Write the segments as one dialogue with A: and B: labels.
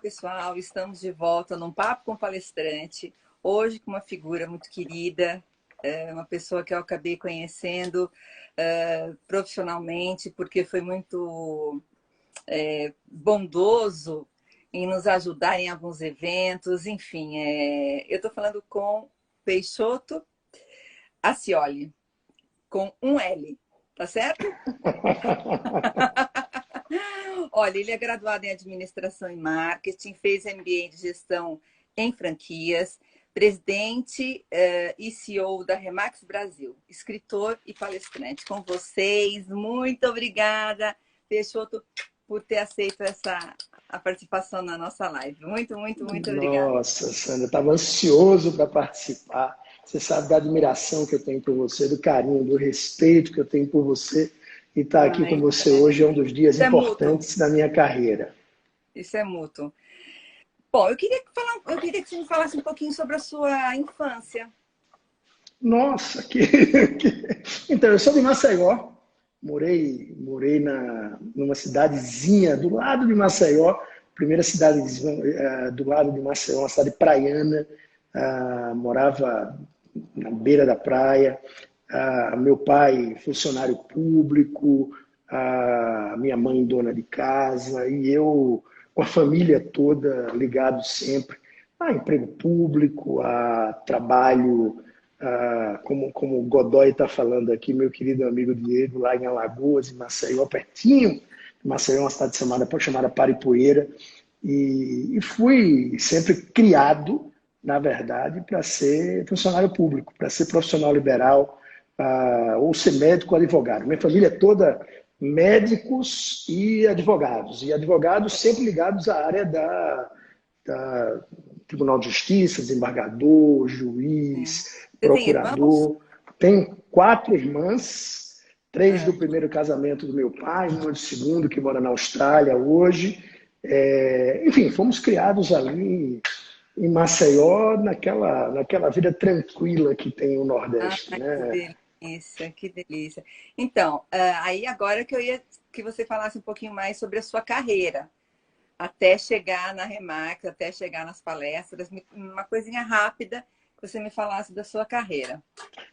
A: pessoal, estamos de volta num Papo com Palestrante, hoje com uma figura muito querida, uma pessoa que eu acabei conhecendo profissionalmente, porque foi muito bondoso em nos ajudar em alguns eventos, enfim. Eu estou falando com Peixoto Acioli, com um L, tá certo? Olha, ele é graduado em Administração e Marketing, fez MBA de Gestão em Franquias, presidente e CEO da Remax Brasil, escritor e palestrante. Com vocês, muito obrigada, Peixoto, por ter aceito a participação na nossa live. Muito, muito, muito obrigada.
B: Nossa, Sandra, eu estava ansioso para participar. Você sabe da admiração que eu tenho por você, do carinho, do respeito que eu tenho por você. E estar aqui com você hoje é um dos dias importantes da minha carreira.
A: Isso é mútuo. Bom, eu queria que você me falasse um pouquinho sobre a sua infância.
B: Nossa, Então, eu sou de Maceió, morei numa cidadezinha do lado de Maceió, primeira cidade do lado de Maceió, uma cidade praiana, morava na beira da praia. Meu pai, funcionário público, minha mãe, dona de casa, e eu, com a família toda, ligado sempre a emprego público, a trabalho, como o Godoy está falando aqui, meu querido amigo Diego, lá em Alagoas, em Maceió, pertinho. Maceió é uma cidade chamada Paripueira, e fui sempre criado, na verdade, para ser funcionário público, para ser profissional liberal, ou ser médico ou advogado. Minha família é toda médicos e advogados sempre ligados à área da Tribunal de Justiça, desembargador, juiz, procurador. Tenho 4 irmãs, 3 do primeiro casamento do meu pai, uma do segundo, que mora na Austrália hoje. Enfim, fomos criados ali em Maceió, naquela vida tranquila que tem o Nordeste, né?
A: Que delícia. Então, aí agora que eu ia que você falasse um pouquinho mais sobre a sua carreira, até chegar na Remax, até chegar nas palestras, uma coisinha rápida, que você me falasse da sua carreira.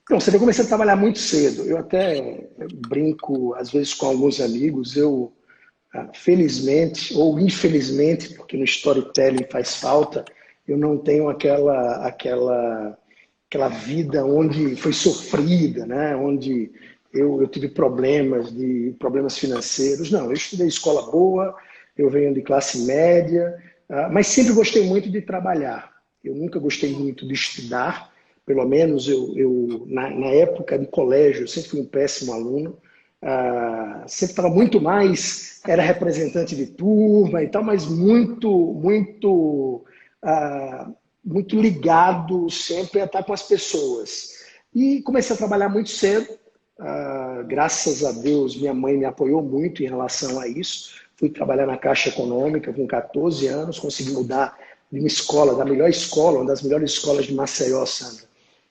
B: Então, eu comecei a trabalhar muito cedo. Eu até brinco, às vezes, com alguns amigos. Eu, felizmente ou infelizmente, porque no storytelling faz falta, eu não tenho aquela vida onde foi sofrida, né? Onde eu tive problemas financeiros. Não, eu estudei escola boa, eu venho de classe média, mas sempre gostei muito de trabalhar. Eu nunca gostei muito de estudar, pelo menos na época de colégio, eu sempre fui um péssimo aluno. Sempre estava muito mais, era representante de turma e tal, mas muito ligado sempre a estar com as pessoas. E comecei a trabalhar muito cedo. Graças a Deus, minha mãe me apoiou muito em relação a isso. Fui trabalhar na Caixa Econômica com 14 anos, consegui mudar de uma escola, da melhor escola, uma das melhores escolas de Maceió, Sandra,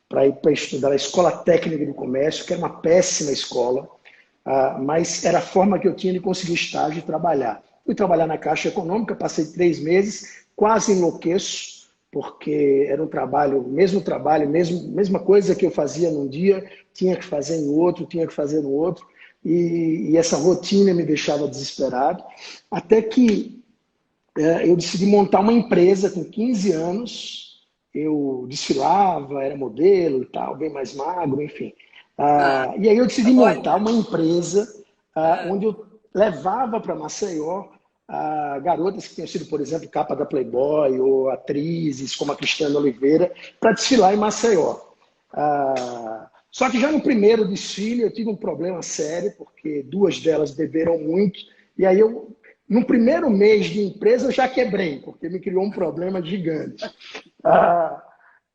B: para ir para estudar a Escola Técnica de Comércio, que era uma péssima escola, mas era a forma que eu tinha de conseguir estágio e trabalhar. Fui trabalhar na Caixa Econômica, passei 3 meses, quase enlouqueço, porque era mesma coisa que eu fazia num dia, tinha que fazer em outro, e essa rotina me deixava desesperado, até que eu decidi montar uma empresa com 15 anos, eu desfilava, era modelo e tal, bem mais magro, enfim. E aí eu decidi montar uma empresa onde eu levava para Maceió garotas que tinham sido, por exemplo, capa da Playboy ou atrizes como a Cristiana Oliveira para desfilar em Maceió. Só que já no primeiro desfile eu tive um problema sério, porque 2 delas beberam muito, e aí no primeiro mês de empresa eu já quebrei, porque me criou um problema gigante.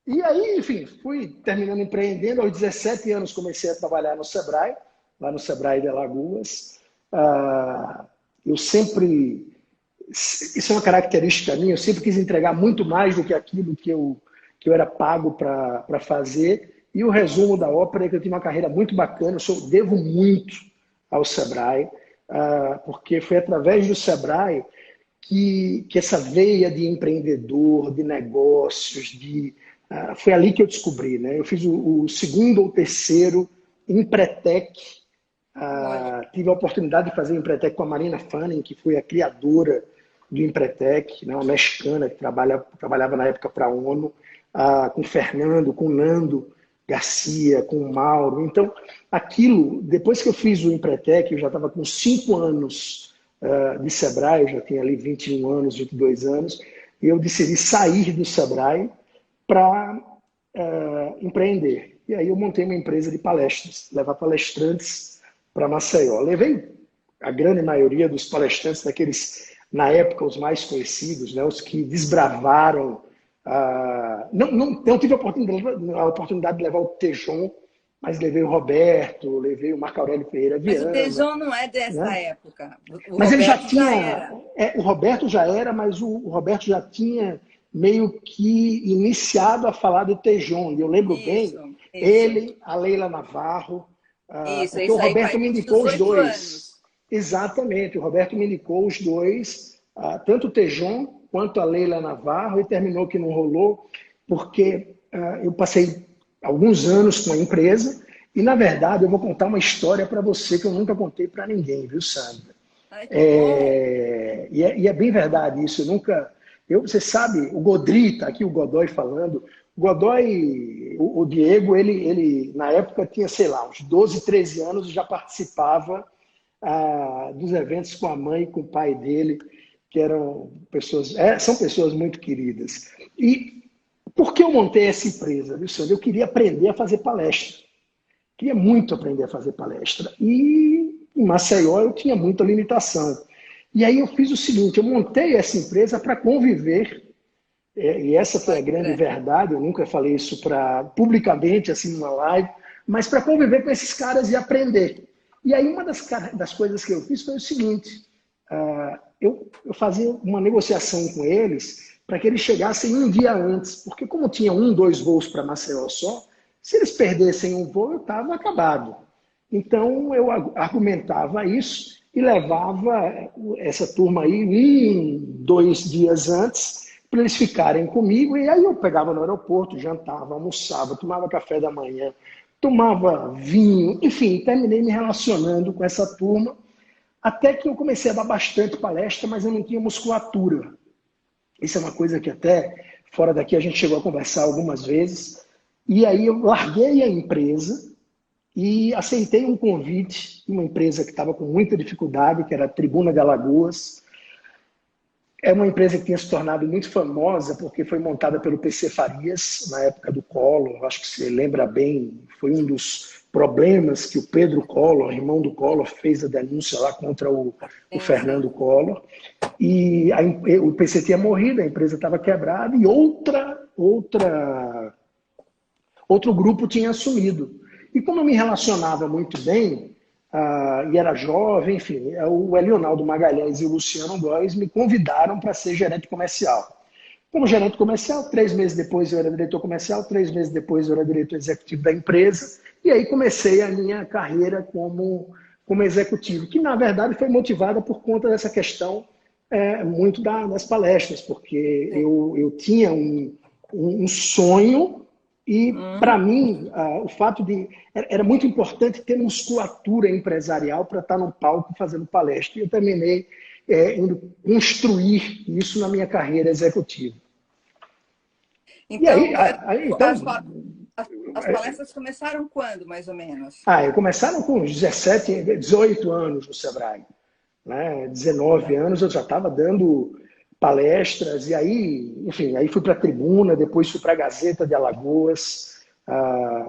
B: E aí, enfim, fui terminando empreendendo. Aos 17 anos comecei a trabalhar no Sebrae, lá no Sebrae de Alagoas. Eu sempre, isso é uma característica minha, eu sempre quis entregar muito mais do que aquilo que eu era pago para fazer. E o resumo da ópera é que eu tive uma carreira muito bacana, devo muito ao Sebrae, porque foi através do Sebrae que essa veia de empreendedor, de negócios, foi ali que eu descobri, né? Eu fiz o segundo ou terceiro Empretec.
A: Olha,
B: Tive a oportunidade de fazer o Empretec com a Marina Fanning, que foi a criadora do Empretec, né? Uma mexicana que trabalhava na época para a ONU, com o Fernando, com o Nando Garcia, com o Mauro. Então, aquilo, depois que eu fiz o Empretec, eu já estava com 5 anos de Sebrae, eu já tinha ali 21 anos, 22 anos, e eu decidi sair do Sebrae para empreender. E aí eu montei uma empresa de palestras, levar palestrantes para Maceió. Levei a grande maioria dos palestrantes daqueles, na época, os mais conhecidos, né, os que desbravaram. Não tive a oportunidade de levar o Tejon, mas levei o Roberto, levei o Marco Aurélio Ferreira
A: mas o
B: Viana.
A: Tejon não é dessa
B: Né?
A: época. O
B: Mas ele já
A: Roberto já
B: tinha.
A: era.
B: O Roberto já era, mas o Roberto já tinha meio que iniciado a falar do Tejon. E eu lembro
A: Isso,
B: bem,
A: isso.
B: ele, a Leila Navarro, porque o
A: Isso aí
B: Roberto
A: faz
B: me
A: uns
B: indicou os
A: 18
B: dois.
A: anos.
B: Exatamente, o Roberto me indicou os dois, tanto o Tejon quanto a Leila Navarro, e terminou que não rolou, porque eu passei alguns anos com a empresa, e na verdade eu vou contar uma história para você que eu nunca contei para ninguém, viu, Sandra?
A: Ai, que bom.
B: E é bem verdade isso. Eu nunca. Você sabe, o Godri, está aqui o Godoy falando. O Godoy, o Diego, ele na época tinha, sei lá, uns 12, 13 anos e já participava dos eventos com a mãe e com o pai dele, que eram pessoas, são pessoas muito queridas. E por que eu montei essa empresa, viu, Sandro? Eu queria aprender a fazer palestra. Queria muito aprender a fazer palestra. E em Maceió eu tinha muita limitação. E aí eu fiz o seguinte, eu montei essa empresa para conviver, e essa foi a grande
A: Olha,
B: verdade, eu nunca falei isso publicamente, assim, numa live, mas para conviver com esses caras e aprender. E aí uma das coisas que eu fiz foi o seguinte, eu fazia uma negociação com eles para que eles chegassem um dia antes, porque como tinha 1, 2 voos para Maceió só, se eles perdessem um voo, eu estava acabado. Então, eu argumentava isso e levava essa turma aí 1, 2 dias antes para eles ficarem comigo. E aí eu pegava no aeroporto, jantava, almoçava, tomava café da manhã, tomava vinho, enfim, terminei me relacionando com essa turma. Até que eu comecei a dar bastante palestra, mas eu não tinha musculatura. Isso é uma coisa que até fora daqui a gente chegou a conversar algumas vezes. E aí eu larguei a empresa e aceitei um convite de uma empresa que estava com muita dificuldade, que era a Tribuna de Alagoas. É uma empresa que tinha se tornado muito famosa porque foi montada pelo PC Farias na época do Collor. Acho que você lembra bem, foi um dos problemas que o Pedro Collor, irmão do Collor, fez a denúncia lá contra o
A: sim, sim.
B: Fernando Collor. E o PC tinha morrido, a empresa estava quebrada e outro grupo tinha assumido. E como eu me relacionava muito bem, e era jovem, enfim, o Elionaldo Magalhães e o Luciano Góes me convidaram para ser gerente comercial. Como gerente comercial, 3 meses depois eu era diretor comercial, 3 meses depois eu era diretor executivo da empresa, e aí comecei a minha carreira como executivo, que na verdade foi motivada por conta dessa questão muito das palestras, porque
A: Sim.
B: eu tinha um sonho e, para mim, o fato de... Era muito importante ter musculatura empresarial para estar no palco fazendo palestra. E eu terminei indo construir isso na minha carreira executiva. E aí,
A: Então, as,
B: então
A: as palestras começaram quando, mais ou menos?
B: eu começaram com 17, 18 anos no Sebrae. Né? 19 anos eu já estava dando palestras, e aí, enfim, aí fui para a Tribuna, depois fui para a Gazeta de Alagoas.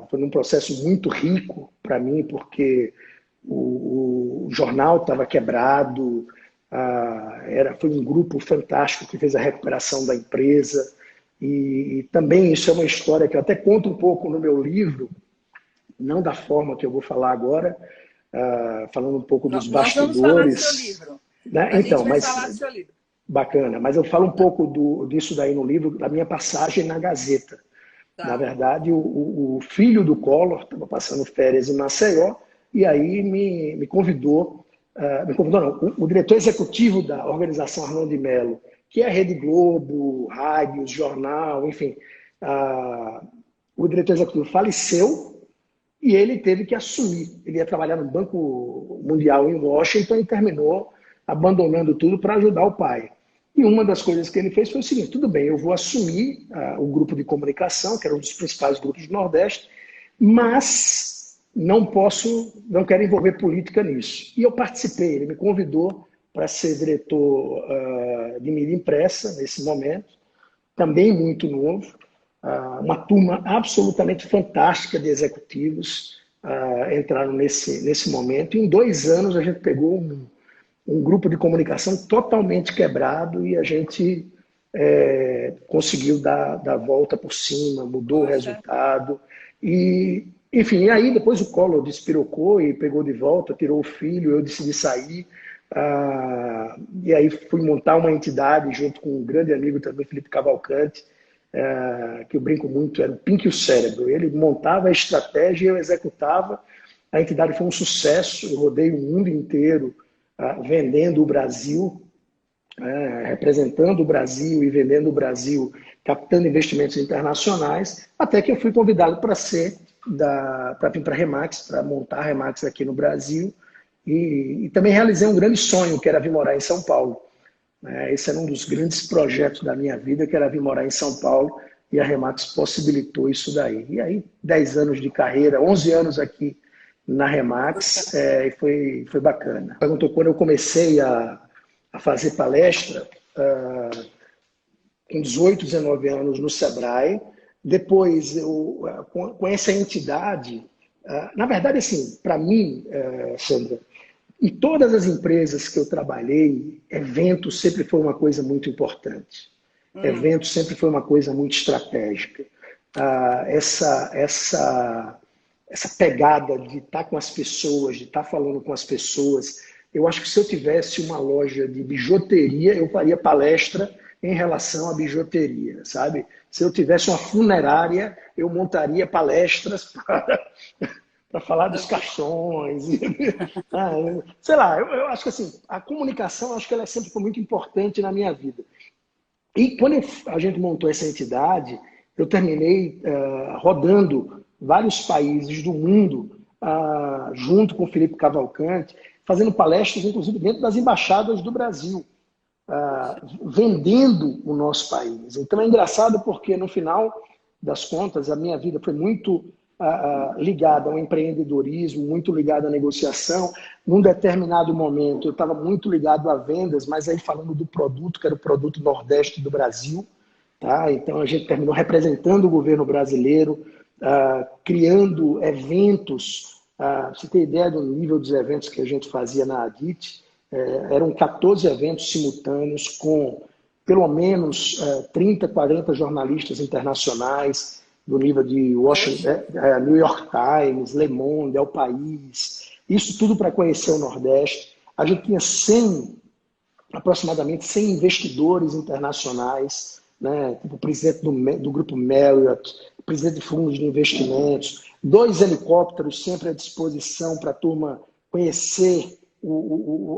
B: Foi um processo muito rico para mim, porque o jornal estava quebrado, foi um grupo fantástico que fez a recuperação da empresa, e também isso é uma história que eu até conto um pouco no meu livro, não da forma que eu vou falar agora, falando um pouco dos
A: Nós vamos falar do seu
B: bastidores.
A: livro.
B: Né?
A: A gente
B: Então,
A: vai
B: mas
A: falar do seu livro.
B: bacana. Mas eu falo um pouco disso daí no livro, da minha passagem na Gazeta. Na
A: Tá.
B: verdade, o filho do Collor estava passando férias em Maceió e aí me convidou me convidou não, o diretor executivo da organização Arnaldo de Mello, que é a Rede Globo, rádio, jornal, enfim, o diretor executivo faleceu e ele teve que assumir. Ele ia trabalhar no Banco Mundial em Washington e terminou abandonando tudo para ajudar o pai. E uma das coisas que ele fez foi o seguinte: tudo bem, eu vou assumir o grupo de comunicação, que era um dos principais grupos do Nordeste, mas não quero envolver política nisso. E eu participei, ele me convidou para ser diretor de mídia impressa nesse momento, também muito novo, uma turma absolutamente fantástica de executivos entraram nesse momento. E em 2 anos a gente pegou um grupo de comunicação totalmente quebrado e a gente conseguiu dar a volta por cima, mudou o resultado. E, enfim, aí depois o Collor despirocou e pegou de volta, tirou o filho, eu decidi sair. E aí fui montar uma entidade junto com um grande amigo também, Felipe Cavalcante, que eu brinco muito, era o Pink e o Cérebro. Ele montava a estratégia e eu executava. A entidade foi um sucesso, eu rodei o mundo inteiro vendendo o Brasil, representando o Brasil e vendendo o Brasil, captando investimentos internacionais, até que eu fui convidado para vir para a Remax, para montar a Remax aqui no Brasil, e também realizei um grande sonho, que era vir morar em São Paulo. Esse era um dos grandes projetos da minha vida, que era vir morar em São Paulo, e a Remax possibilitou isso daí. E aí, 10 anos de carreira, 11 anos aqui na Remax, e foi bacana. Perguntou quando eu comecei a fazer palestra, com 18, 19 anos no Sebrae. Depois, com essa entidade, na verdade, assim, para mim, Sandra, em todas as empresas que eu trabalhei, evento sempre foi uma coisa muito importante. Evento sempre foi uma coisa muito estratégica. Essa pegada de estar com as pessoas, de estar falando com as pessoas. Eu acho que se eu tivesse uma loja de bijuteria, eu faria palestra em relação à bijuteria, sabe? Se eu tivesse uma funerária, eu montaria palestras para falar dos caixões. Sei lá, eu acho que assim, a comunicação, acho que ela sempre foi muito importante na minha vida. E quando a gente montou essa entidade, eu terminei rodando vários países do mundo, junto com o Felipe Cavalcante, fazendo palestras, inclusive, dentro das embaixadas do Brasil, vendendo o nosso país. Então é engraçado porque, no final das contas, a minha vida foi muito ligada ao empreendedorismo, muito ligada à negociação. Num determinado momento, eu estava muito ligado a vendas, mas aí falando do produto, que era o produto Nordeste do Brasil. Tá? Então, a gente terminou representando o governo brasileiro, criando eventos. Você tem ideia do nível dos eventos que a gente fazia na ADIT? Eram 14 eventos simultâneos com pelo menos 30, 40 jornalistas internacionais do nível de Washington, New York Times, Le Monde, El País. Isso tudo para conhecer o Nordeste. A gente tinha aproximadamente 100 investidores internacionais, né? Tipo o presidente do grupo Marriott, o presidente de fundos de investimentos, 2 helicópteros sempre à disposição para a turma conhecer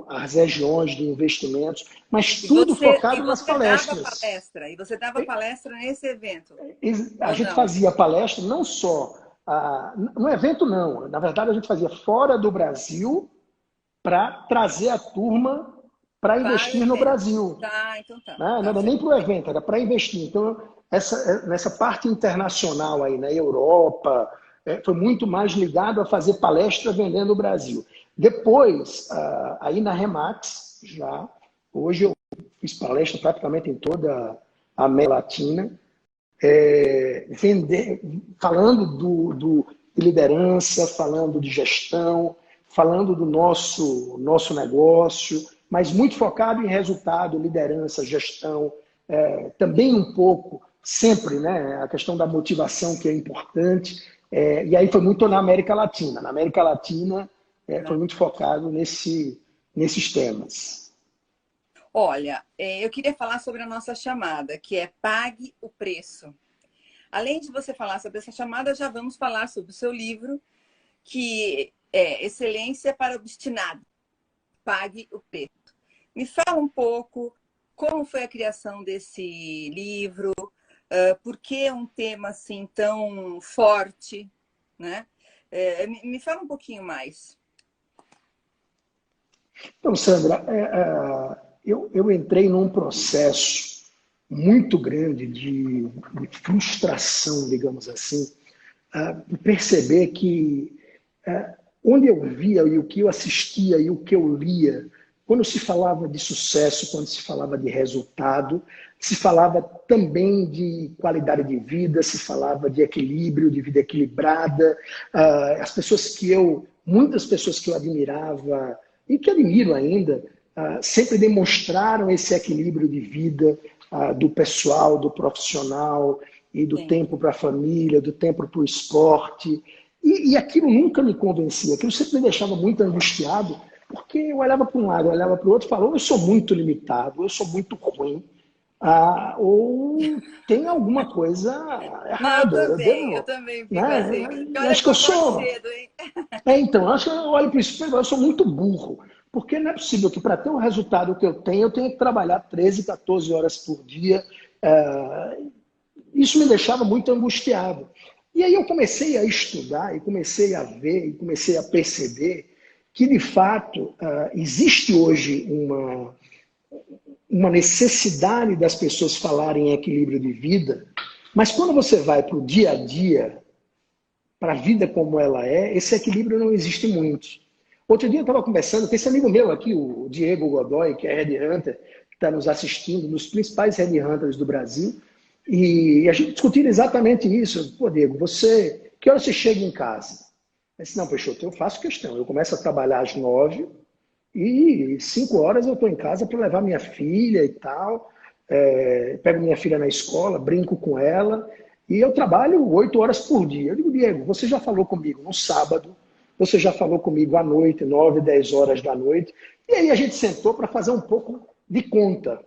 B: as regiões de investimentos, mas tudo focado nas palestras.
A: E você dava palestra nesse evento?
B: A gente fazia palestra não só no evento, não. Na verdade, a gente fazia fora do Brasil para trazer a turma para investir no Brasil.
A: Então tá.
B: Não era nem para o evento, era para investir. Então, nessa parte internacional aí, na Europa, foi muito mais ligado a fazer palestra vendendo o Brasil. Depois, aí na Remax, hoje eu fiz palestra praticamente em toda a América Latina, falando de liderança, falando de gestão, falando do nosso negócio, mas muito focado em resultado, liderança, gestão, também um pouco, sempre, né, a questão da motivação, que é importante, e aí foi muito na América Latina. Na América Latina, foi muito focado nesses temas.
A: Olha, eu queria falar sobre a nossa chamada, que é Pague o Preço. Além de você falar sobre essa chamada, já vamos falar sobre o seu livro, que é Excelência para Obstinados. Pague o Preço. Me fala um pouco como foi a criação desse livro, por que é um tema assim tão forte, né? Me fala um pouquinho mais.
B: Então, Sandra, eu entrei num processo muito grande de frustração, digamos assim, de perceber que onde eu via e o que eu assistia e o que eu lia, quando se falava de sucesso, quando se falava de resultado, se falava também de qualidade de vida, se falava de equilíbrio, de vida equilibrada. As pessoas muitas pessoas que eu admirava e que admiro ainda, sempre demonstraram esse equilíbrio de vida do pessoal, do profissional e do
A: Sim.
B: tempo para a família, do tempo para o esporte. E aquilo nunca me convencia, aquilo sempre me deixava muito angustiado, porque eu olhava para um lado, eu olhava para o outro e falava, eu sou muito limitado, eu sou muito ruim, ou tem alguma coisa
A: Não,
B: errada.
A: eu também fico assim.
B: Né?
A: E
B: Eu
A: olha
B: acho
A: que
B: que eu
A: eu acordo
B: sou.
A: cedo, hein?
B: Então, eu acho que eu olho para isso e falo, eu sou muito burro. Porque não é possível que para ter o resultado que eu tenho que trabalhar 13, 14 horas por dia. Isso me deixava muito angustiado. E aí eu comecei a estudar, e comecei a ver, e comecei a perceber que, de fato, existe hoje uma necessidade das pessoas falarem em equilíbrio de vida, mas quando você vai para o dia a dia, para a vida como ela é, esse equilíbrio não existe muito. Outro dia eu estava conversando com esse amigo meu aqui, o Diego Godoy, que é headhunter, que está nos assistindo, um dos principais headhunters do Brasil, e a gente discutindo exatamente isso. Pô, Diego, que hora você chega em casa? Eu disse, não, Peixoto, eu faço questão. Eu começo a trabalhar às 9 e 5 horas eu estou em casa para levar minha filha e tal. Pego minha filha na escola, brinco com ela e eu trabalho 8 horas por dia. Eu digo, Diego, você já falou comigo no sábado, você já falou comigo à noite, 9, 10 horas da noite. E aí a gente sentou para fazer um pouco de conta.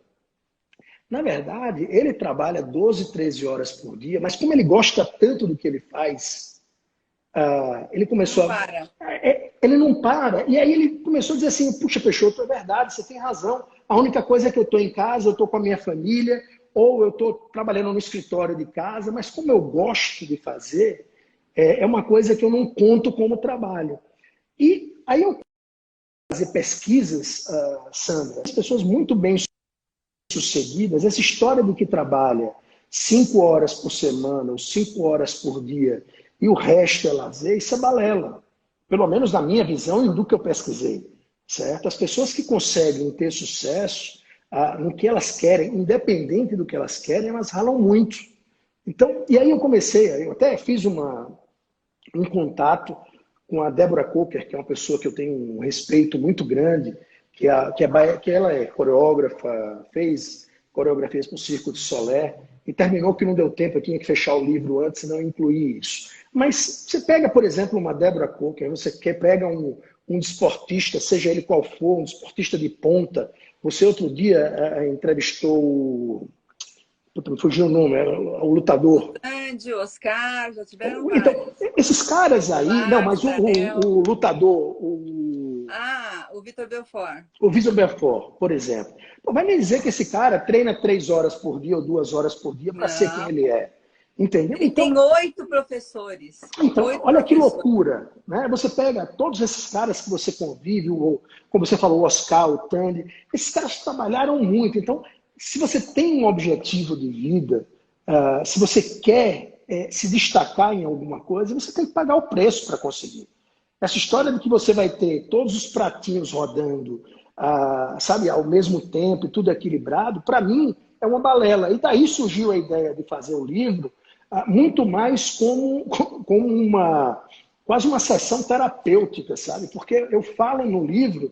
B: Na verdade, ele trabalha 12, 13 horas por dia, mas como ele gosta tanto do que ele faz, ele
A: Não
B: começou a...
A: para.
B: Ele não para. E aí ele começou a dizer assim, puxa, Peixoto, é verdade, você tem razão. A única coisa é que eu estou em casa, eu estou com a minha família, ou eu estou trabalhando no escritório de casa, mas como eu gosto de fazer, é uma coisa que eu não conto como trabalho. E aí eu fazer pesquisas, Sandra, as pessoas muito bem sucedidas, essa história do que trabalha 5 horas por semana ou 5 horas por dia e o resto é lazer, isso é balela. Pelo menos na minha visão e do que eu pesquisei. Certo? As pessoas que conseguem ter sucesso no que elas querem, independente do que elas querem, elas ralam muito. Então, e aí eu até fiz um contato com a Débora Coker, que é uma pessoa que eu tenho um respeito muito grande, que ela é coreógrafa, fez coreografias para o Circo de Solé, e terminou que não deu tempo, eu tinha que fechar o livro antes, senão eu incluí isso. Mas você pega, por exemplo, uma Débora Coker, pega um desportista, seja ele qual for, um desportista de ponta. Você outro dia entrevistou me fugiu o nome, era o lutador.
A: Andy, Oscar, já tiveram
B: Então,
A: vários.
B: esses caras aí, não,
A: Pilar,
B: mas
A: Granel.
B: o lutador,
A: O Vitor Belfort.
B: o Vitor Belfort, por exemplo. Pô, vai me dizer que esse cara treina 3 horas por dia ou 2 horas por dia para ser quem
A: Não.
B: ele é. Entendeu?
A: Ele tem 8 professores.
B: Então,
A: 8
B: olha que
A: professores.
B: loucura, né? Você pega todos esses caras que você convive, como você falou, o Oscar, o Tandy, esses caras trabalharam muito. Então, se você tem um objetivo de vida, se você quer se destacar em alguma coisa, você tem que pagar o preço para conseguir. Essa história de que você vai ter todos os pratinhos rodando, sabe, ao mesmo tempo e tudo equilibrado, para mim é uma balela. E daí surgiu a ideia de fazer o livro, muito mais como quase uma sessão terapêutica, sabe? Porque eu falo no livro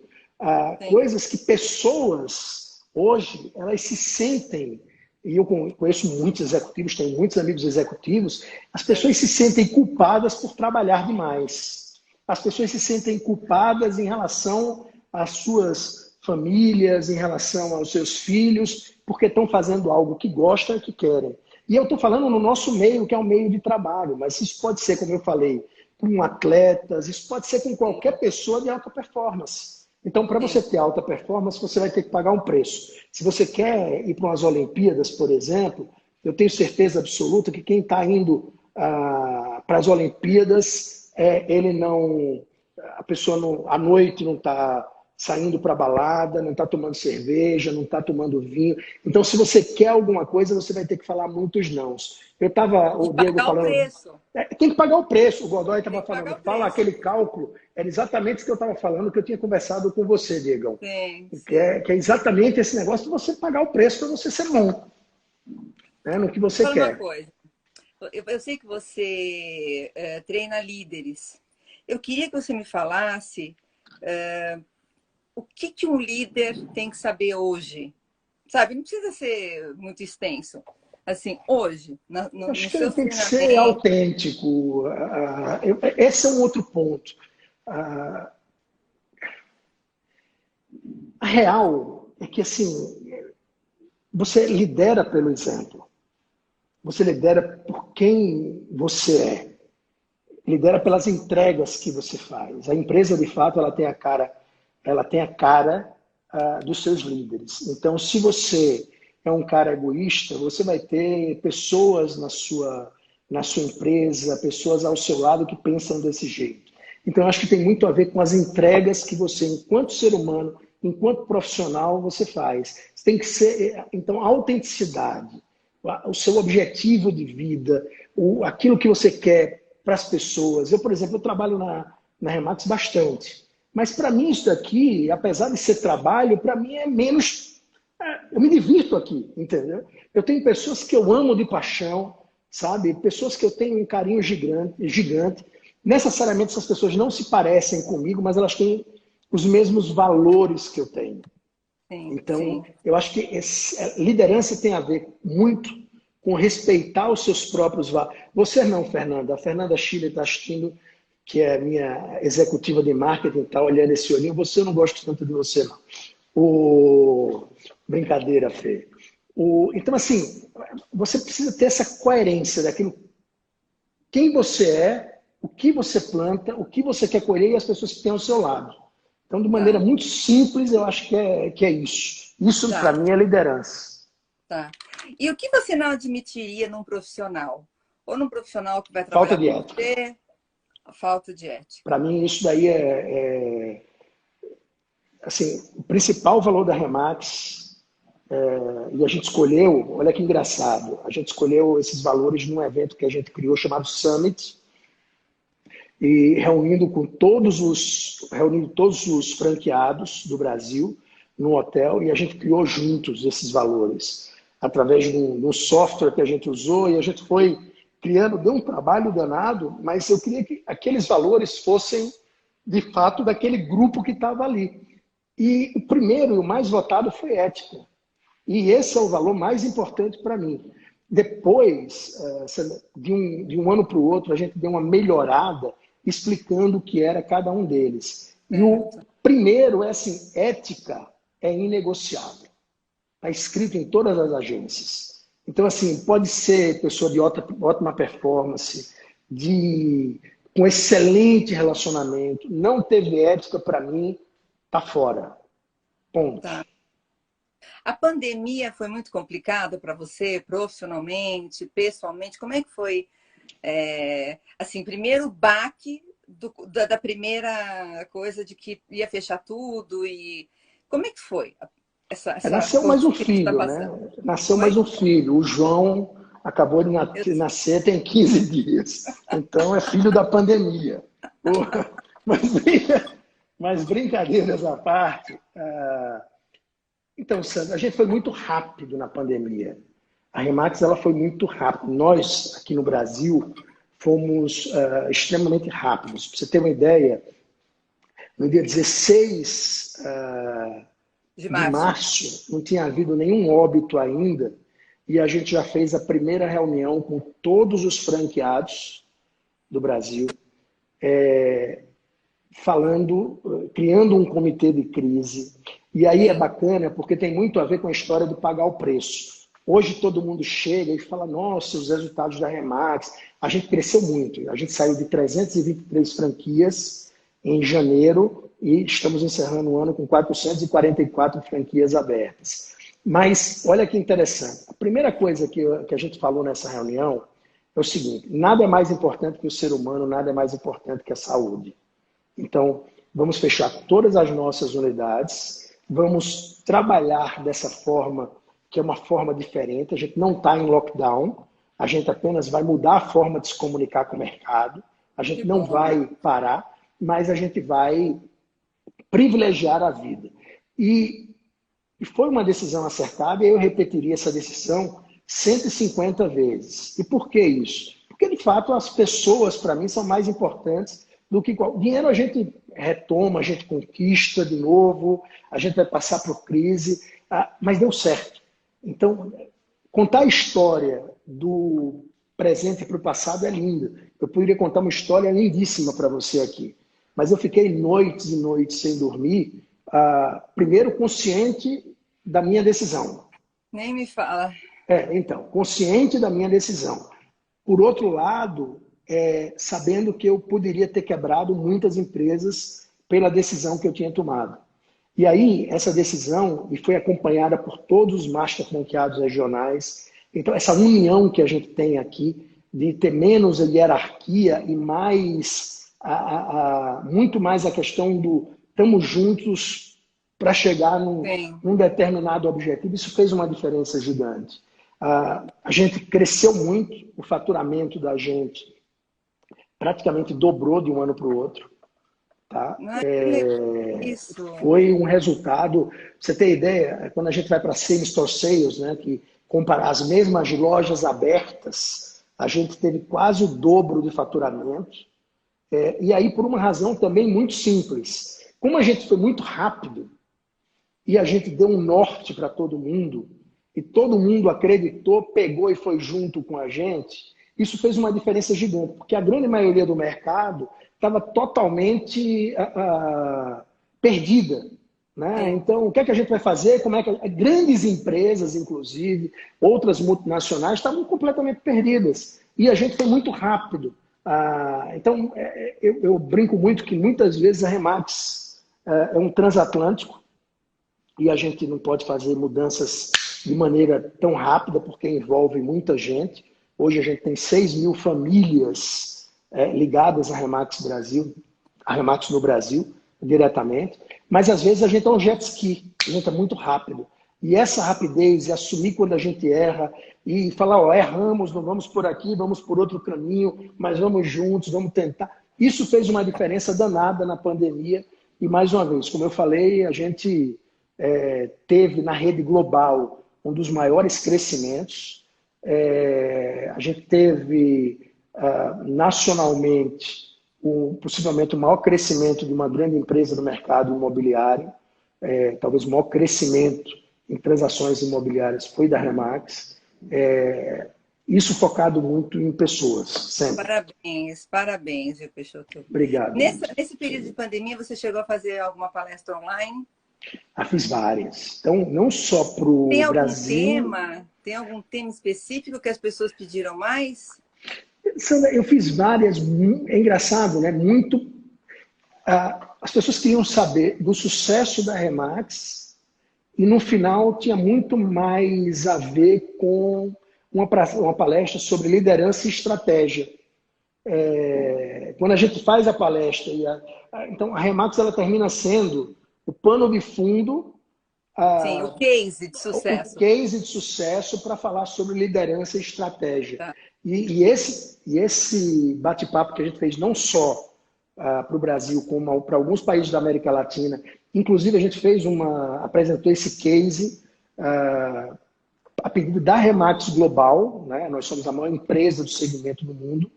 B: coisas que pessoas hoje elas se sentem, e eu conheço muitos executivos, tenho muitos amigos executivos, as pessoas se sentem culpadas por trabalhar demais. As pessoas se sentem culpadas em relação às suas famílias, em relação aos seus filhos, porque estão fazendo algo que gostam e que querem. E eu estou falando no nosso meio, que é um meio de trabalho, mas isso pode ser, como eu falei, com atletas, isso pode ser com qualquer pessoa de alta performance. Então, para você
A: sim.
B: ter alta performance, você vai ter que pagar um preço. Se você quer ir para umas Olimpíadas, por exemplo, eu tenho certeza absoluta que quem está indo para as Olimpíadas, ele não, a pessoa não, à noite não está saindo para balada, não está tomando cerveja, não está tomando vinho. Então, se você quer alguma coisa, você vai ter que falar muitos nãos.
A: E
B: O Diego
A: pagar o
B: falando,
A: preço.
B: tem que pagar o preço. O Godoy
A: Tem
B: estava
A: que
B: falando,
A: pagar o
B: fala
A: preço.
B: aquele cálculo, era exatamente isso que eu estava falando, que eu tinha conversado com você, Diego.
A: Sim,
B: Que
A: sim.
B: é exatamente esse negócio de você pagar o preço para você ser bom, né, no que você
A: Fala uma
B: quer.
A: coisa. Eu sei que você treina líderes. Eu queria que você me falasse o que, que um líder tem que saber hoje. Sabe, não precisa ser muito extenso. Assim, hoje,
B: Acho
A: nos
B: que ele
A: seus
B: tem que ser
A: treinamentos.
B: autêntico. Esse é um outro ponto. A real é que, assim, você lidera pelo exemplo. Você lidera por quem você é. Lidera pelas entregas que você faz. A empresa, de fato, ela tem a cara dos seus líderes. Então, se você é um cara egoísta, você vai ter pessoas na sua empresa, pessoas ao seu lado que pensam desse jeito. Então, acho que tem muito a ver com as entregas que você, enquanto ser humano, enquanto profissional, você faz. Você tem que ser, então, a autenticidade, o seu objetivo de vida, aquilo que você quer para as pessoas. Eu, por exemplo, eu trabalho na Remax bastante. Mas para mim isso daqui, apesar de ser trabalho, para mim é menos. Eu me divirto aqui, entendeu? Eu tenho pessoas que eu amo de paixão, sabe? Pessoas que eu tenho um carinho gigante, gigante. Necessariamente essas pessoas não se parecem comigo, mas elas têm os mesmos valores que eu tenho.
A: Sim,
B: Então,
A: sim.
B: eu acho que liderança tem a ver muito com respeitar os seus próprios valores. Você não, Fernanda. A Fernanda Chile está assistindo, que é minha executiva de marketing, está olhando esse olhinho. Você, eu não gosto tanto de você, não. Brincadeira, Fê. Então, assim, você precisa ter essa coerência daquilo, quem você é, o que você planta, o que você quer colher e as pessoas que têm ao seu lado. Então, de maneira
A: Tá,
B: muito simples, eu acho que é isso. Isso, para
A: tá,
B: mim, é liderança.
A: tá. E o que você não admitiria num profissional? Ou num profissional que vai
B: Falta
A: trabalhar
B: de
A: com
B: ética.
A: você, a falta de ética.
B: Para mim, isso daí assim, o principal valor da Remax. E a gente escolheu, olha que engraçado, a gente escolheu esses valores num evento que a gente criou chamado Summit, e reunindo todos os franqueados do Brasil no hotel, e a gente criou juntos esses valores através de um software que a gente usou, e a gente foi criando, deu um trabalho danado, mas eu queria que aqueles valores fossem de fato daquele grupo que estava ali. E o primeiro e o mais votado foi ética. E esse é o valor mais importante para mim. Depois, de um ano para o outro, a gente deu uma melhorada explicando o que era cada um deles. E o
A: Certo.
B: primeiro é assim, ética é inegociável. Está escrito em todas as agências. Então, assim, pode ser pessoa de ótima performance, com excelente relacionamento, não teve ética para mim, tá fora. Ponto.
A: Tá. A pandemia foi muito complicada para você, profissionalmente, pessoalmente? Como é que foi? Assim, primeiro o baque da primeira coisa de que ia fechar tudo e como é que foi essa
B: Nasceu mais um
A: condição que a gente está
B: filho, né?
A: passando?
B: Nasceu mais
A: Oi?
B: um filho. O João acabou de
A: Eu-
B: nascer tem 15 dias. Então é filho da pandemia. Mas, mas brincadeiras à parte. Então, Sandra, a gente foi muito rápido na pandemia. A Remax ela foi muito rápida. Nós, aqui no Brasil, fomos extremamente rápidos. Para você ter uma ideia, no dia 16
A: de
B: de
A: março.
B: março, não tinha havido nenhum óbito ainda, e a gente já fez a primeira reunião com todos os franqueados do Brasil, criando um comitê de crise. E aí é
A: Sim,
B: bacana porque tem muito a ver com a história do pagar o preço. Hoje todo mundo chega e fala, nossa, os resultados da Remax. A gente cresceu muito. A gente saiu de 323 franquias em janeiro e estamos encerrando o ano com 444 franquias abertas. Mas olha que interessante. A primeira coisa que a gente falou nessa reunião é o seguinte: nada é mais importante que o ser humano, nada é mais importante que a saúde. Então, vamos fechar todas as nossas unidades, vamos trabalhar dessa forma, que é uma forma diferente. A gente não está em lockdown, a gente apenas vai mudar a forma de se comunicar com o mercado, a gente não vai parar, mas a gente vai privilegiar a vida. E foi uma decisão acertada, e eu repetiria essa decisão 150 vezes. E por que isso? Porque, de fato, as pessoas, para mim, são mais importantes do que... O dinheiro a gente retoma, a gente conquista de novo, a gente vai passar por crise, mas deu certo. Então, contar a história do presente para o passado é lindo. Eu poderia contar uma história lindíssima para você aqui, mas eu fiquei noites e noites sem dormir, primeiro consciente da minha decisão.
A: Nem me fala.
B: Então, consciente da minha decisão. Por outro lado, sabendo que eu poderia ter quebrado muitas empresas pela decisão que eu tinha tomado. E aí, essa decisão foi acompanhada por todos os master franqueados regionais. Então, essa união que a gente tem aqui, de ter menos hierarquia e mais, muito mais a questão do estamos juntos para chegar num determinado objetivo, isso fez uma diferença gigante. A gente cresceu muito, o faturamento da gente praticamente dobrou de um ano para o outro. Tá? Foi um resultado, pra você ter ideia, quando a gente vai para Same Store Sales, né, que comparar as mesmas lojas abertas, a gente teve quase o dobro de faturamento. E aí por uma razão também muito simples. Como a gente foi muito rápido e a gente deu um norte para todo mundo, e todo mundo acreditou, pegou e foi junto com a gente, isso fez uma diferença gigante, porque a grande maioria do mercado estava totalmente perdida. Né? Então, o que é que a gente vai fazer? Como é que grandes empresas, inclusive, outras multinacionais, estavam completamente perdidas. E a gente foi muito rápido. Então, eu brinco muito que muitas vezes a Remax é um transatlântico e a gente não pode fazer mudanças de maneira tão rápida porque envolve muita gente. Hoje a gente tem 6 mil famílias ligadas à Remax Brasil, à Remax no Brasil, diretamente. Mas às vezes a gente é um jet ski, a gente é muito rápido. E essa rapidez, e assumir quando a gente erra, e falar, erramos, não vamos por aqui, vamos por outro caminho, mas vamos juntos, vamos tentar. Isso fez uma diferença danada na pandemia. E mais uma vez, como eu falei, a gente teve na rede global um dos maiores crescimentos. A gente teve nacionalmente possivelmente o maior crescimento de uma grande empresa do mercado imobiliário, talvez o maior crescimento em transações imobiliárias foi da Remax. Isso focado muito em pessoas, sempre.
A: Parabéns, viu, Peixoto?
B: Obrigado.
A: Nesse período de pandemia, você chegou a fazer alguma palestra online?
B: Fiz várias. Então, não só para o Brasil...
A: Tem algum tema específico que as pessoas pediram mais?
B: Sandra, eu fiz várias. É engraçado, né? As pessoas queriam saber do sucesso da Remax e, no final, tinha muito mais a ver com uma palestra sobre liderança e estratégia. Quando a gente faz a palestra, então a Remax ela termina sendo o pano de fundo.
A: Sim, o case de sucesso.
B: O case de sucesso para falar sobre liderança e estratégia. Tá. E esse bate-papo que a gente fez não só para o Brasil, como para alguns países da América Latina, inclusive a gente apresentou esse case a pedido da Remax Global, né? Nós somos a maior empresa do segmento no mundo,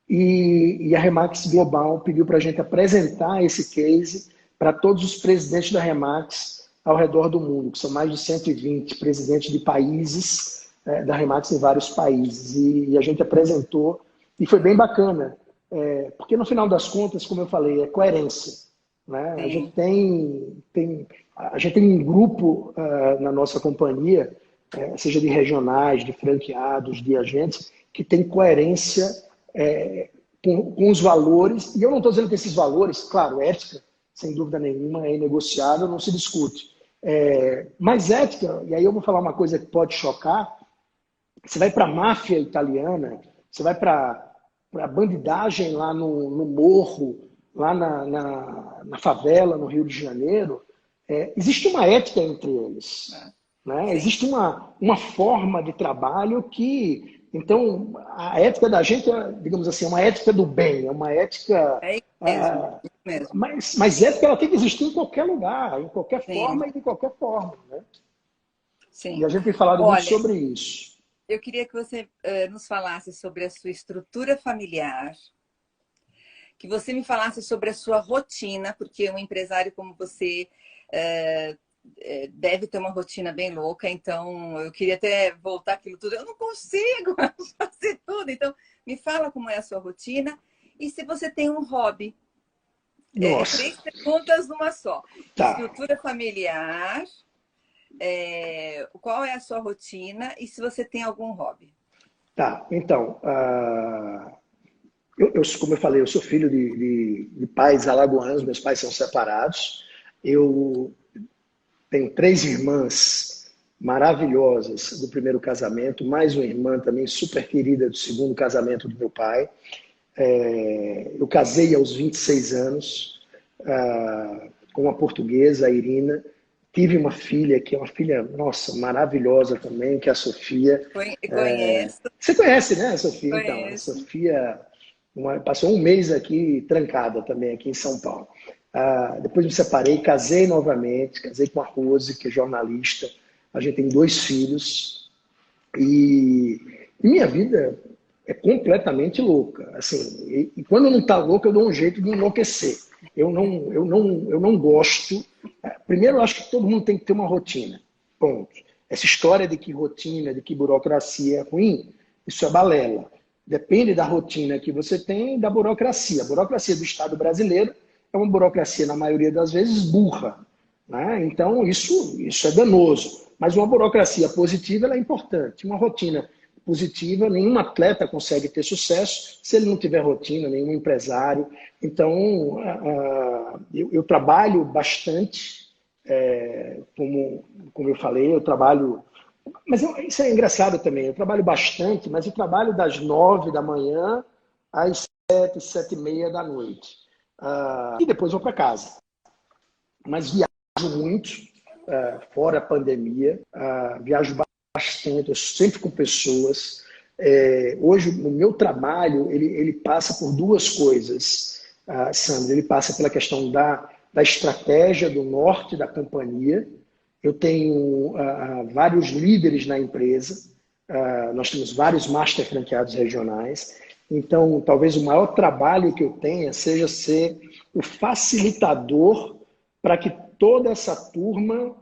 B: e a Remax Global pediu para a gente apresentar esse case para todos os presidentes da Remax ao redor do mundo, que são mais de 120 presidentes de países da Remax em vários países. E a gente apresentou, e foi bem bacana, porque no final das contas, como eu falei, é coerência. Né? A gente tem um grupo na nossa companhia, seja de regionais, de franqueados, de agentes, que tem coerência com os valores. E eu não estou dizendo que esses valores, claro, ética sem dúvida nenhuma, é inegociável, não se discute. Mas ética, e aí eu vou falar uma coisa que pode chocar, você vai para a máfia italiana, você vai para a bandidagem lá no morro, lá na favela, no Rio de Janeiro, existe uma ética entre eles. Né? Existe uma forma de trabalho que... Então, a ética da gente é, digamos assim, uma ética do bem, é uma ética...
A: É isso mesmo, é isso mesmo.
B: Mas ética ela tem que existir em qualquer lugar, em qualquer forma e de qualquer forma. Né?
A: Sim.
B: E a gente tem falado muito sobre isso.
A: Eu queria que você nos falasse sobre a sua estrutura familiar, que você me falasse sobre a sua rotina, porque um empresário como você deve ter uma rotina bem louca, então eu queria até voltar aquilo tudo. Eu não consigo fazer tudo, então me fala como é a sua rotina e se você tem um hobby.
B: Nossa.
A: 3 perguntas numa só.
B: Tá.
A: Estrutura familiar, qual é a sua rotina e se você tem algum hobby.
B: Tá, então, como eu falei, eu sou filho de pais alagoanos, meus pais são separados. Eu tenho 3 irmãs maravilhosas do primeiro casamento, mais uma irmã também super querida do segundo casamento do meu pai. Eu casei aos 26 anos com uma portuguesa, a Irina. Tive uma filha, que é uma filha, nossa, maravilhosa também, que é a Sofia.
A: Conheço.
B: Você conhece, né, a Sofia?
A: Conheço.
B: Então, a Sofia passou um mês aqui, trancada também, aqui em São Paulo. Depois me separei, casei novamente, casei com a Rose, que é jornalista. A gente tem 2 filhos. E minha vida é completamente louca. Assim, e quando não está louca, eu dou um jeito de enlouquecer. Eu não gosto. Primeiro, eu acho que todo mundo tem que ter uma rotina. Ponto. Essa história de que rotina, de que burocracia é ruim, isso é balela. Depende da rotina que você tem e da burocracia. A burocracia do Estado brasileiro é uma burocracia, na maioria das vezes, burra. Né? Então, isso é danoso. Mas uma burocracia positiva ela é importante. Uma rotina positiva, nenhum atleta consegue ter sucesso se ele não tiver rotina, nenhum empresário. Então, eu trabalho bastante, como eu falei, eu trabalho... Mas isso é engraçado também, eu trabalho bastante, mas eu trabalho das 9 da manhã às 7, 7h30 da noite. E depois vou para casa. Mas viajo muito, fora a pandemia, viajo bastante, eu sempre com pessoas. Hoje, o meu trabalho, ele passa por 2 coisas, Sandra. Ele passa pela questão da estratégia do norte da companhia. Eu tenho vários líderes na empresa, nós temos vários master franqueados regionais. Então, talvez o maior trabalho que eu tenha seja ser o facilitador para que toda essa turma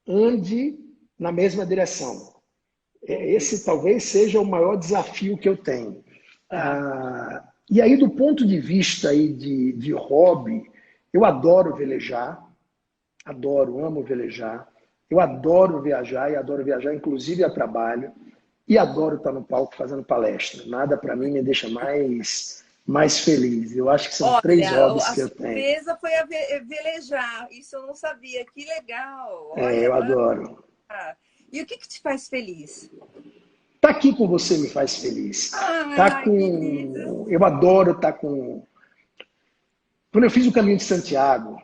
B: ande na mesma direção. Esse talvez seja o maior desafio que eu tenho. E aí, do ponto de vista aí de hobby, eu adoro velejar, amo velejar, eu adoro viajar, e adoro viajar inclusive a trabalho, e adoro estar no palco fazendo palestra. Nada para mim me deixa mais feliz. Eu acho que são 3 hobbies que eu tenho.
A: A surpresa foi a velejar, isso eu não sabia, que legal. Olha,
B: eu adoro.
A: E o que te faz feliz?
B: Tá aqui com você me faz feliz. Eu adoro estar com... Quando eu fiz o Caminho de Santiago,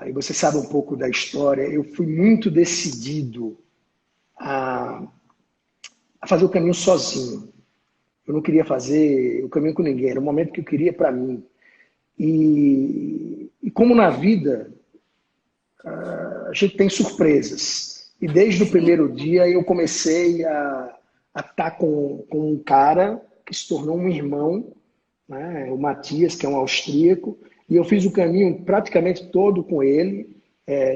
B: e você sabe um pouco da história, eu fui muito decidido a fazer o caminho sozinho. Eu não queria fazer o caminho com ninguém, era o momento que eu queria para mim. E como na vida, a gente tem surpresas. E desde o primeiro dia eu comecei a estar com um cara que se tornou um irmão, né? O Matias, que é um austríaco, e eu fiz o caminho praticamente todo com ele,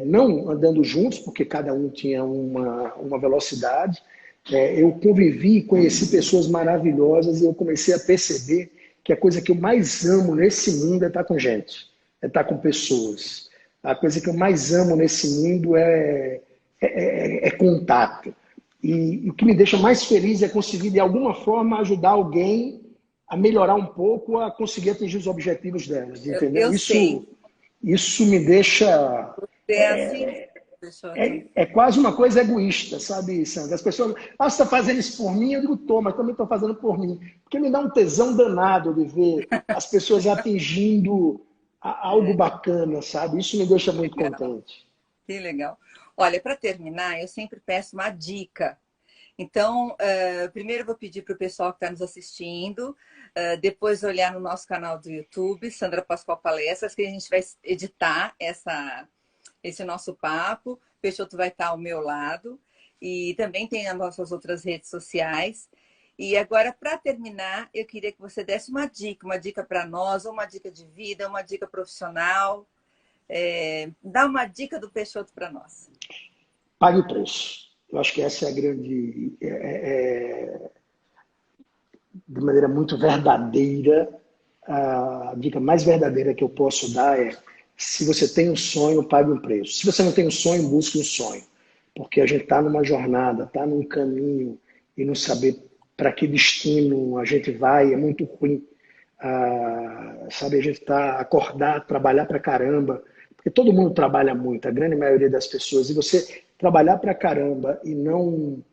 B: não andando juntos, porque cada um tinha uma velocidade. Eu convivi e conheci pessoas maravilhosas e eu comecei a perceber que a coisa que eu mais amo nesse mundo é estar com gente, é estar com pessoas. A coisa que eu mais amo nesse mundo é contato. E o que me deixa mais feliz é conseguir, de alguma forma, ajudar alguém a melhorar um pouco, a conseguir atingir os objetivos delas, entendeu? Isso me deixa
A: É assim, Peixoto?
B: é quase uma coisa egoísta, sabe, Sandra? As pessoas, ah, você está fazendo isso por mim? Eu digo, tô, mas também estou fazendo por mim. Porque me dá um tesão danado de ver as pessoas atingindo algo bacana, sabe? Isso me deixa muito
A: Legal,
B: contente.
A: que legal. Olha, para terminar, eu sempre peço uma dica. Então, primeiro eu vou pedir para o pessoal que está nos assistindo, depois olhar no nosso canal do YouTube, Sandra Pascoal Palestras, que a gente vai editar esse nosso papo. O Peixoto vai estar ao meu lado. E também tem as nossas outras redes sociais. E agora, para terminar, eu queria que você desse uma dica para nós, ou uma dica de vida, uma dica profissional. Dá uma dica do Peixoto para nós.
B: Pague o preço. Eu acho que essa é a grande, de maneira muito verdadeira, a dica mais verdadeira que eu posso dar é: se você tem um sonho, pague um preço. Se você não tem um sonho, busque um sonho. Porque a gente está numa jornada, está num caminho, e não saber para que destino a gente vai é muito ruim. Sabe, a gente está acordado, trabalhar para caramba, porque todo mundo trabalha muito, a grande maioria das pessoas, e você trabalhar para caramba e não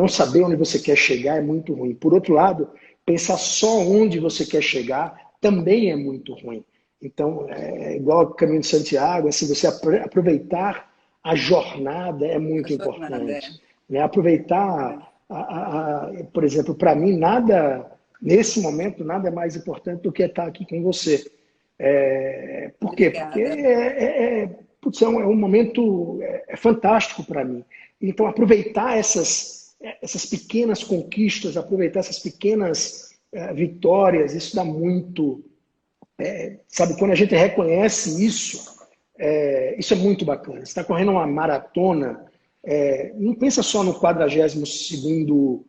B: saber onde você quer chegar é muito ruim. Por outro lado, pensar só onde você quer chegar também é muito ruim. Então, é igual ao Caminho de Santiago, assim, você aproveitar a jornada é
A: A
B: muito
A: jornada,
B: importante. Né? Aproveitar, por exemplo, para mim, nada, nesse momento, nada é mais importante do que estar aqui com você. Por quê? Porque
A: Obrigada.
B: putz, é um momento fantástico para mim. Então, aproveitar essas pequenas conquistas, aproveitar essas pequenas vitórias, isso dá muito. Sabe, quando a gente reconhece isso, isso é muito bacana. Você está correndo uma maratona, não pensa só no 42º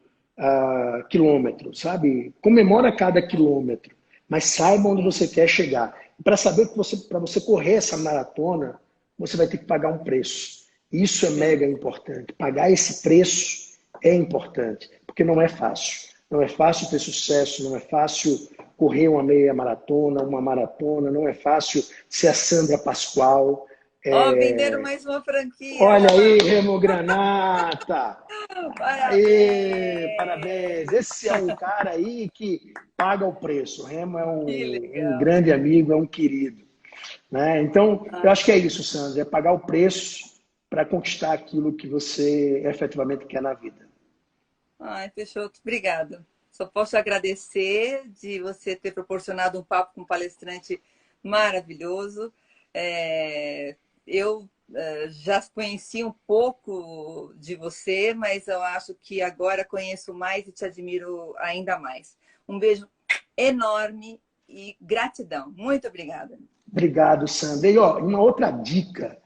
B: quilômetro, sabe? Comemora cada quilômetro, mas saiba onde você quer chegar. Para saber que para você correr essa maratona, você vai ter que pagar um preço. Isso é mega importante. Pagar esse preço é importante, porque não é fácil. Não é fácil ter sucesso, não é fácil correr uma meia maratona, uma maratona, não é fácil ser a Sandra Pascoal.
A: Ó, venderam mais uma franquia,
B: Olha aí,
A: ó.
B: Remo Granata! Aê,
A: Parabéns!
B: parabéns! Esse é um cara aí que paga o preço. O Remo é
A: Que
B: um
A: legal.
B: grande amigo, é um querido. Né? Então, eu acho que é isso, Sandra, é pagar o preço para conquistar aquilo que você efetivamente quer na vida.
A: Ai, Peixoto, obrigada. Só posso agradecer de você ter proporcionado um papo com um palestrante maravilhoso. Eu já conheci um pouco de você, mas eu acho que agora conheço mais e te admiro ainda mais. Um beijo enorme e gratidão. Muito obrigada.
B: Obrigado, Sandra. E ó, uma outra dica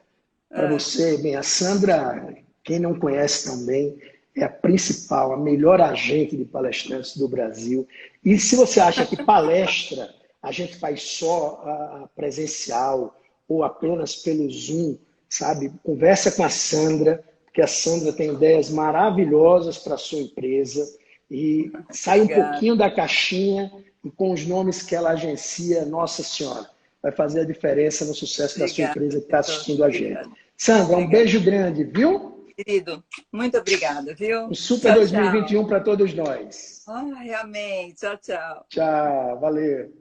B: para
A: Ah,
B: você, bem, a Sandra, quem não conhece também, é a principal, a melhor agente de palestrantes do Brasil. E se você acha que palestra a gente faz só presencial ou apenas pelo Zoom, sabe? Conversa com a Sandra, porque a Sandra tem ideias maravilhosas para a sua empresa e sai um
A: obrigada.
B: pouquinho da caixinha e com os nomes que ela agencia, nossa senhora, vai fazer a diferença no sucesso da sua
A: Obrigada,
B: empresa que está
A: Peixoto.
B: assistindo a gente.
A: Obrigada.
B: Sandra, um
A: Obrigada.
B: beijo grande, viu?
A: Querido, muito obrigada,
B: Um
A: viu?
B: super
A: Tchau, tchau.
B: 2021 para todos nós.
A: Ai, amém. Tchau, tchau.
B: Tchau, valeu.